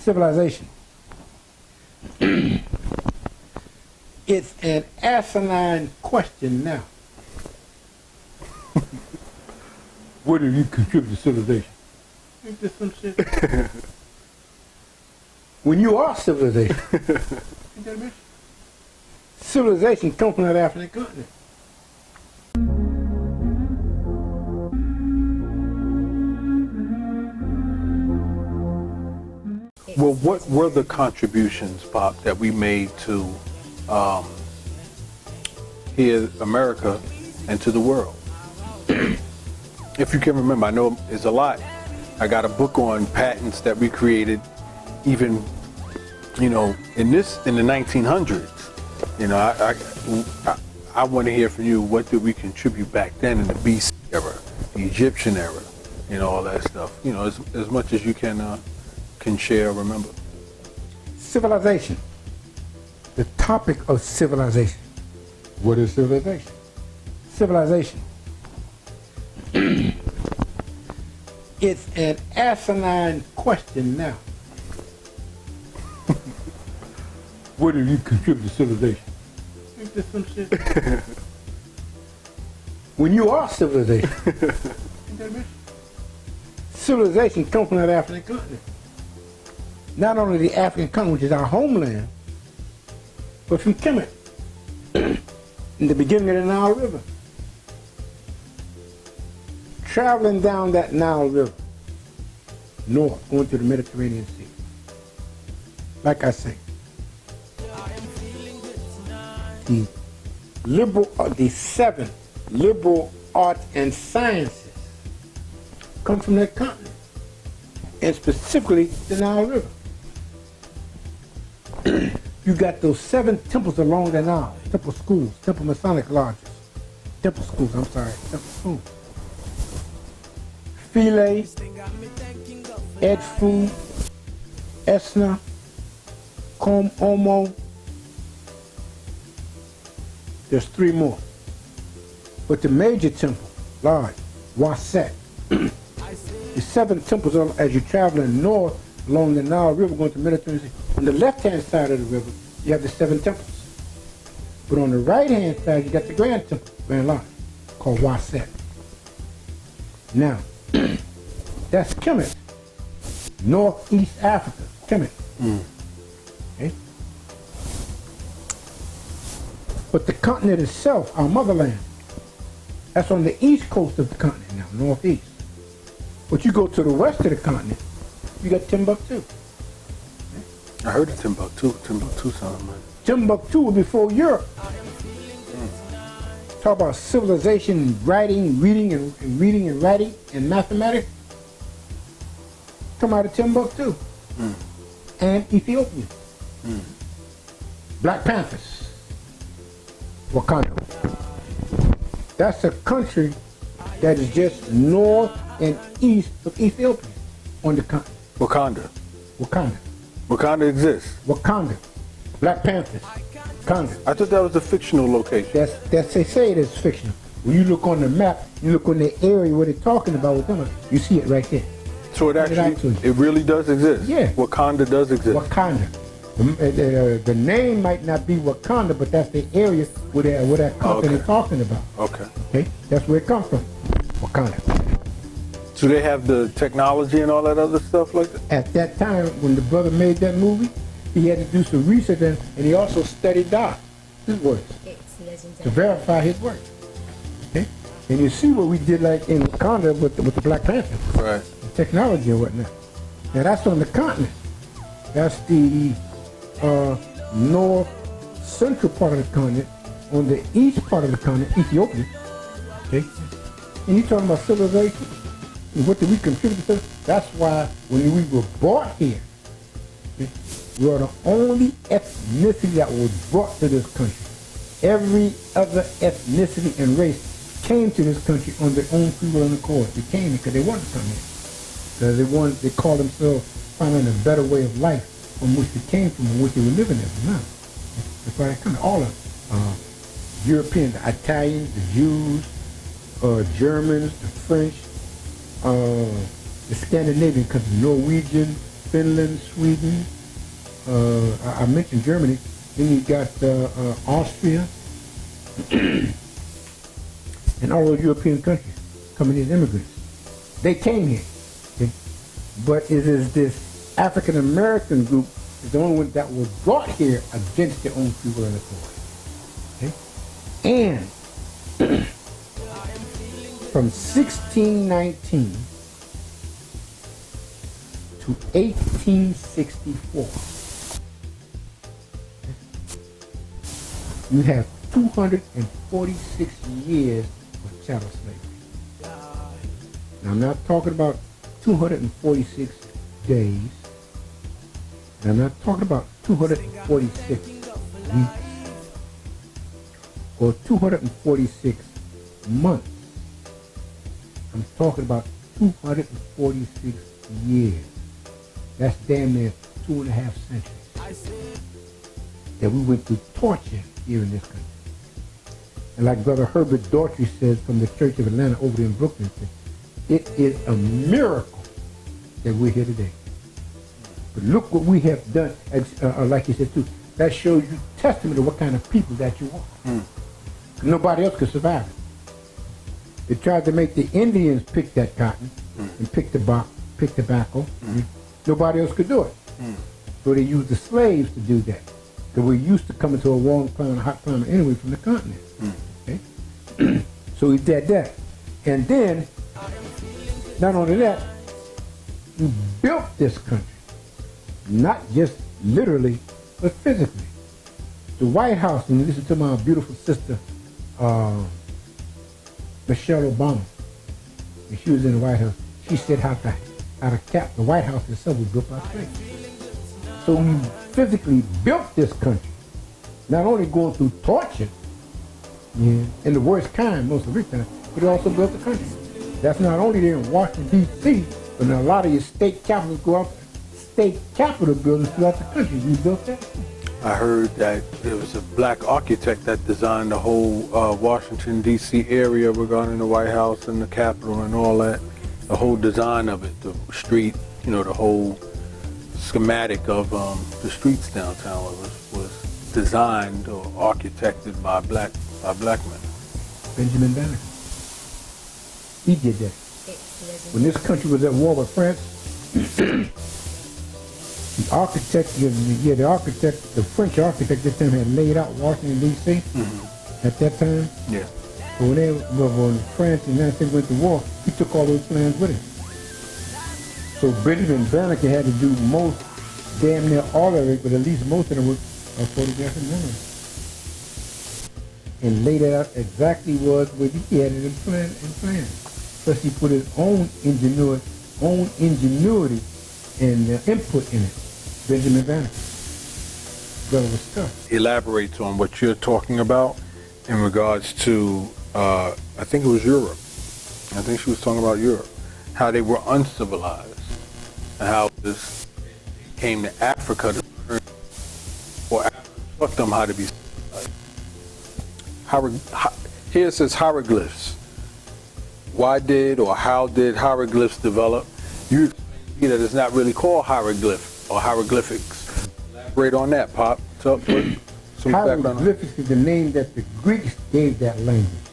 civilization. It's an asinine question now. What do you contribute to civilization? Ain't this some shit? When you are civilization, ain't that a bitch? Civilization comes from that African continent. Well, what were the contributions, Pop, that we made to here, America, and to the world? If you can remember, I know it's a lot. I got a book on patents that we created, even, in the 1900s. I want to hear from you. What did we contribute back then in the BC era, the Egyptian era, all that stuff. As much as you can share or remember. Civilization. The topic of civilization. What is civilization? Civilization. It's an asinine question now. What do you contribute to civilization? Ain't this some shit? When you are civilization, ain't that a bitch? Civilization comes from that African continent. Not only the African continent, which is our homeland, but from Kemet, in the beginning of the Nile River. Traveling down that Nile River, north, going to the Mediterranean Sea. Like I say, the 7 liberal arts and sciences come from that continent, and specifically the Nile River. You got those 7 temples along the Nile, temple schools, temple Masonic lodges, temple schools, temple schools. Philae, Edfu, Esna, Com Omo. There's 3 more. But the major temple, large, Waset. The 7 temples are, as you're traveling north along the Nile River going to the Mediterranean Sea. On the left-hand side of the river, you have the 7 temples. But on the right-hand side, you got the Grand Temple, Grand Lodge, called Waset. Now, that's Kemet, Northeast Africa, Kemet. Okay? But the continent itself, our motherland, that's on the east coast of the continent now, northeast. But you go to the west of the continent, you got Timbuktu. Okay? I heard of Timbuktu. Timbuktu sounds like. Timbuktu was before Europe. Talk about civilization, writing, reading and writing and mathematics. Come out of Timbuktu and Ethiopia. Black Panthers, Wakanda. That's a country that is just north and east of Ethiopia on the continent. Wakanda. Wakanda. Wakanda exists. Wakanda. Black Panthers. Wakanda. I thought that was a fictional location. That's they say it is fictional. When you look on the map, you look on the area where they're talking about Wakanda, you see it right there. So it really does exist? Yeah. Wakanda does exist? Wakanda. The name might not be Wakanda, but that's the area where that company is talking about. Okay. Okay? That's where it comes from. Wakanda. Do they have the technology and all that other stuff like that? At that time, when the brother made that movie, he had to do some research and he also studied his works to verify his work. Okay? And you see what we did like in Wakanda with the Black Panthers. Right. The technology and whatnot. Now that's on the continent. That's the north central part of the continent. On the east part of the continent, Ethiopia. Okay? And you're talking about civilization. And what did we contribute to? That's why when we were brought here, okay, we are the only ethnicity that was brought to this country. Every other ethnicity and race came to this country on their own free will and accord. They came because they wanted to come here. Because they call themselves finding a better way of life from which they came from and which they were living in. Now, that's why they come. All of Europeans, the Italians, the Jews, Germans, the French, the Scandinavian countries, Norwegian, Finland, Sweden. I mentioned Germany. Then you got Austria and all those European countries coming in immigrants. They came here. Okay? But it is this African American group is the only one that was brought here against their own people and authority. Okay? And from 1619 to 1864, you have 246 years of chattel slavery. Now, I'm not talking about 246 days, and I'm not talking about 246 weeks or 246 months. I'm talking about 246 years. That's damn near 2.5 centuries that we went through torture here in this country. And like Brother Herbert Daughtry says from the Church of Atlanta over there in Brooklyn, it is a miracle that we're here today. But look what we have done, like you said too, that shows you testament of what kind of people that you are. Nobody else could survive it. They tried to make the Indians pick that cotton and pick tobacco. Nobody else could do it. So they used the slaves to do that. Because we're used to coming to a warm climate, a hot climate anyway from the continent. Okay? So he did that. And then, not only that, he built this country. Not just literally, but physically. The White House, and you listen to my beautiful sister, Michelle Obama, when she was in the White House, she said how to cap the White House itself was built by slaves. So we physically built this country, not only going through torture, and the worst kind most of the time, but it also built the country. That's not only there in Washington, D.C., but in a lot of your state capitals state capitol buildings throughout the country. We built that. I heard that there was a black architect that designed the whole Washington, D.C. area regarding the White House and the Capitol and all that. The whole design of it, the street, the whole schematic of the streets downtown was designed or architected by black men. Benjamin Banneker. He did that. When this country was at war with France, the French architect at that time had laid out Washington, D.C. At that time. Yeah. So when France and the United States went to war, he took all those plans with him. So Benjamin Banneker had to do damn near all of it, but at least most of them were photographic memory. And laid it out exactly what he had it in plan. Plus he put his own ingenuity and input in it. Benjamin Banneker. Brother was tough. Elaborates on what you're talking about in regards to, I think it was Europe. I think she was talking about Europe. How they were uncivilized. And how this came to Africa to learn, or Africa taught them how to be civilized. Here it says hieroglyphs. Why did or how did hieroglyphs develop? You explained to me that it's not really called hieroglyph or hieroglyphics. Elaborate on that, Pop. Some hieroglyphics is the name that the Greeks gave that language.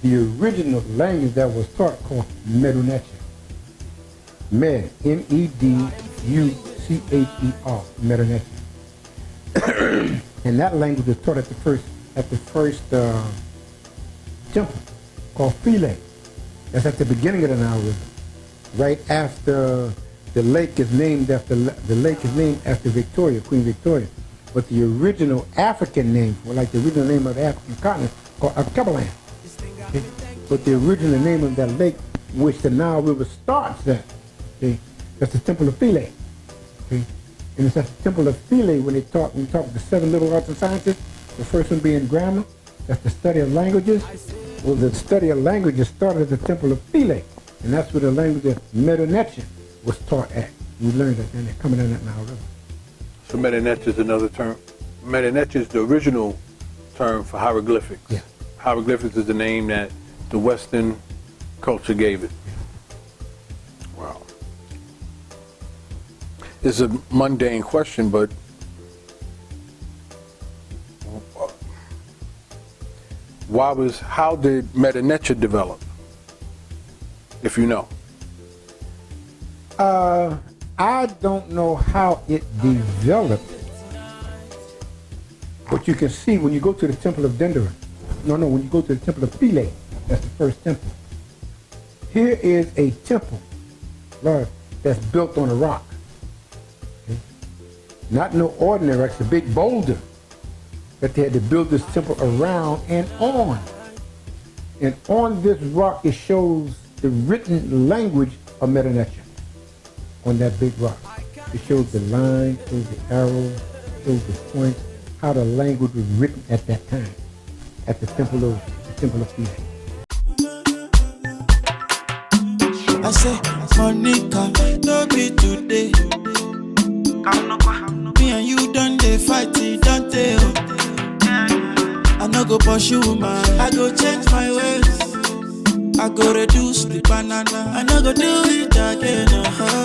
The original language that was taught called Medunetia. Med, M-E-D-U-C-H-E-R, Medunetia. And that language was taught at the first temple called Philae. That's at the beginning of the Nile River. Right after the lake is named after Victoria, Queen Victoria. But the original African name, or like the original name of the African continent, called Akabalan. Okay? But the original name of that lake, which the Nile River starts at, okay? That's the Temple of Philae. Okay? And it's at the Temple of Philae when we talk the 7 liberal arts and sciences. The first one being grammar. That's the study of languages. Well, the study of languages started at the Temple of Philae, and that's where the language of Medunetia was taught at. We learned that, and they're coming in that Nile River. So Medunetia is another term. Medunetia is the original term for hieroglyphics. Yeah. Hieroglyphics is the name that the Western culture gave it. Wow. is a mundane question, but how did Medinecha develop? If you know. I don't know how it developed, but you can see when you go to the Temple of Dendera. When you go to the Temple of Philae, that's the first temple. Here is a temple, Lord, that's built on a rock. Okay? Not no ordinary rock, it's a big boulder that they had to build this temple around and on. And on this rock, it shows the written language of Medinecha on that big rock. It shows the line, shows the arrow, shows the point, how the language was written at that time, at the temple of Philae. I say, Monica, no be today. Me and you done they fight, don't they? I no go pursue man, I go change my ways. I go reduce the banana, I no go do it again.